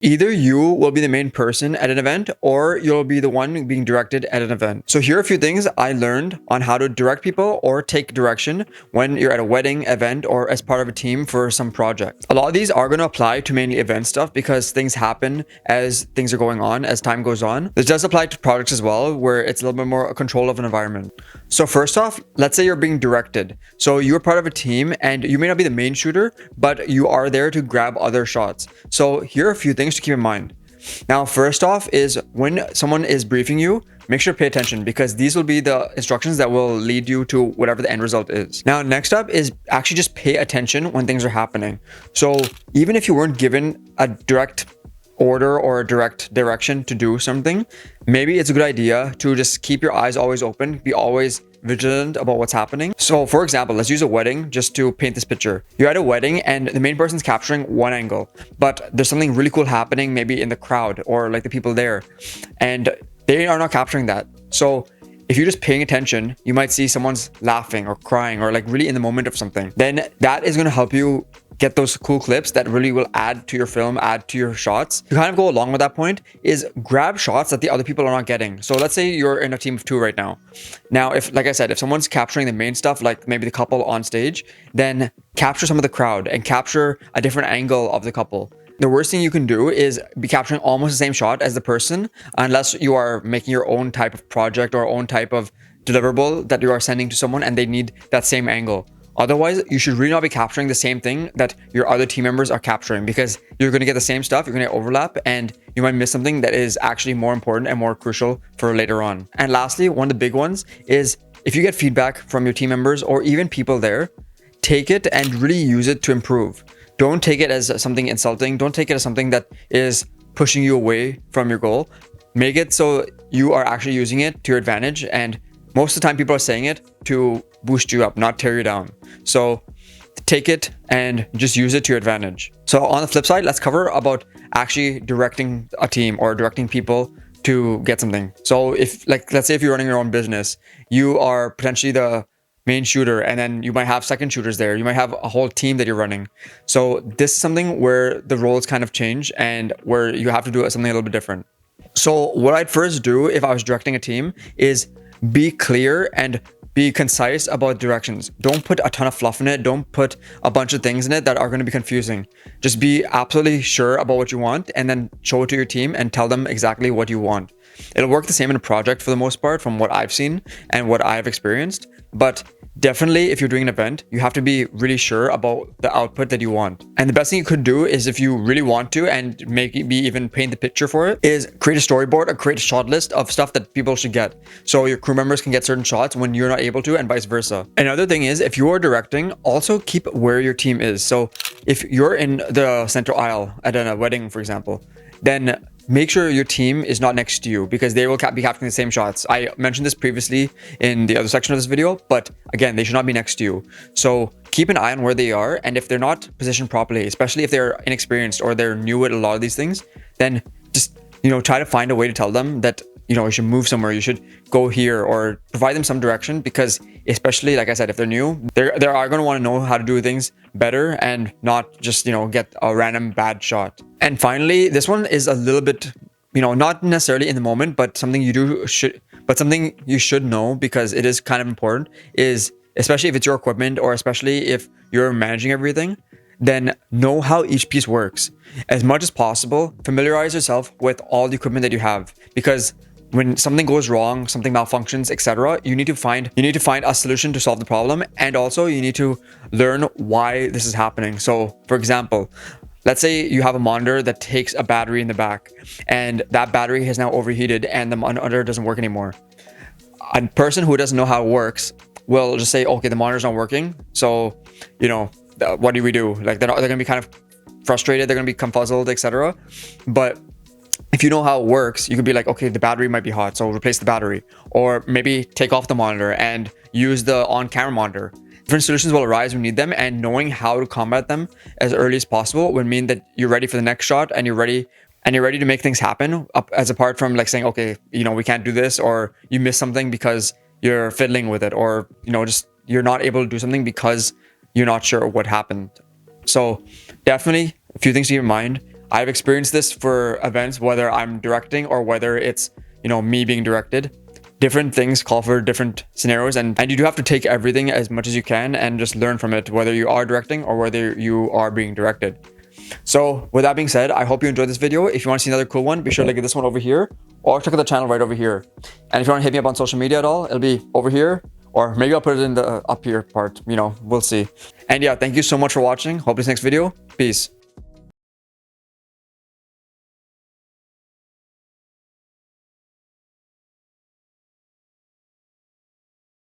Either you will be the main person at an event or you'll be the one being directed at an event. So here are a few things I learned on how to direct people or take direction when you're at a wedding, event, or as part of a team for some project. A lot of these are going to apply to mainly event stuff because things happen as things are going on, as time goes on. This does apply to projects as well, where it's a little bit more control of an environment. So first off, let's say you're being directed. So you're part of a team and you may not be the main shooter, but you are there to grab other shots. So here are a few things to keep in mind. Now, first off is when someone is briefing you, make sure to pay attention because these will be the instructions that will lead you to whatever the end result is. Now, next up is actually just pay attention when things are happening. So even if you weren't given a direct order or a direct direction to do something, maybe it's a good idea to just keep your eyes always open, be always vigilant about what's happening. So for example, let's use a wedding just to paint this picture. You're at a wedding and the main person's capturing one angle, but there's something really cool happening maybe in the crowd or like the people there, and they are not capturing that. So if you're just paying attention, you might see someone's laughing or crying or like really in the moment of something. Then that is going to help you get those cool clips that really will add to your film, add to your shots. To kind of go along with that point is grab shots that the other people are not getting. So let's say you're in a team of 2 right now. Now, if, like I said, if someone's capturing the main stuff, like maybe the couple on stage, then capture some of the crowd and capture a different angle of the couple. The worst thing you can do is be capturing almost the same shot as the person, unless you are making your own type of project or own type of deliverable that you are sending to someone and they need that same angle. Otherwise, you should really not be capturing the same thing that your other team members are capturing because you're going to get the same stuff, you're going to overlap, and you might miss something that is actually more important and more crucial for later on. And lastly, one of the big ones is if you get feedback from your team members or even people there, take it and really use it to improve. Don't take it as something insulting. Don't take it as something that is pushing you away from your goal. Make it so you are actually using it to your advantage. And most of the time people are saying it to boost you up, not tear you down. So take it and just use it to your advantage. So on the flip side, let's cover about actually directing a team or directing people to get something. So if, like, let's say if you're running your own business, you are potentially the main shooter and then you might have second shooters there. You might have a whole team that you're running. So this is something where the roles kind of change and where you have to do something a little bit different. So what I'd first do if I was directing a team is be clear and be concise about directions. Don't put a ton of fluff in it. Don't put a bunch of things in it that are going to be confusing. Just be absolutely sure about what you want and then show it to your team and tell them exactly what you want. It'll work the same in a project for the most part from what I've seen and what I've experienced. But definitely, if you're doing an event, you have to be really sure about the output that you want. And the best thing you could do is, if you really want to and maybe even paint the picture for it, is create a storyboard or create a shot list of stuff that people should get. So your crew members can get certain shots when you're not able to and vice versa. Another thing is, if you are directing, also keep where your team is. So if you're in the center aisle at a wedding, for example, then make sure your team is not next to you because they will be capturing the same shots. I mentioned this previously in the other section of this video, but again, they should not be next to you. So keep an eye on where they are. And if they're not positioned properly, especially if they're inexperienced or they're new at a lot of these things, then just, try to find a way to tell them that, you should move somewhere, you should go here, or provide them some direction because, especially, like I said, if they're new, they are going to want to know how to do things better and not just, get a random bad shot. And finally, this one is a little bit, not necessarily in the moment, but something something you should know because it is kind of important is, especially if it's your equipment or especially if you're managing everything, then know how each piece works. As much as possible, familiarize yourself with all the equipment that you have, because when something goes wrong, something malfunctions, etc., you need to find a solution to solve the problem, and also you need to learn why this is happening. So, for example, let's say you have a monitor that takes a battery in the back, and that battery has now overheated and the monitor doesn't work anymore. A person who doesn't know how it works will just say, okay, the monitor's not working, so, what do we do? Like, they're going to be kind of frustrated, they're going to be confuzzled, etc. But if you know how it works, you could be like, okay, the battery might be hot, so replace the battery. Or maybe take off the monitor and use the on-camera monitor. Different solutions will arise when you need them, and knowing how to combat them as early as possible would mean that you're ready for the next shot and you're ready to make things happen, as apart from like saying, okay, we can't do this, or you miss something because you're fiddling with it, or, just you're not able to do something because you're not sure what happened. So definitely a few things to keep in mind. I've experienced this for events, whether I'm directing or whether it's, me being directed. Different things call for different scenarios, and you do have to take everything as much as you can and just learn from it, whether you are directing or whether you are being directed. So with that being said, I hope you enjoyed this video. If you want to see another cool one, be sure to get this one over here or check out the channel right over here. And if you want to hit me up on social media at all, it'll be over here, or maybe I'll put it in the up here part, we'll see. And yeah, thank you so much for watching. Hope this next video. Peace.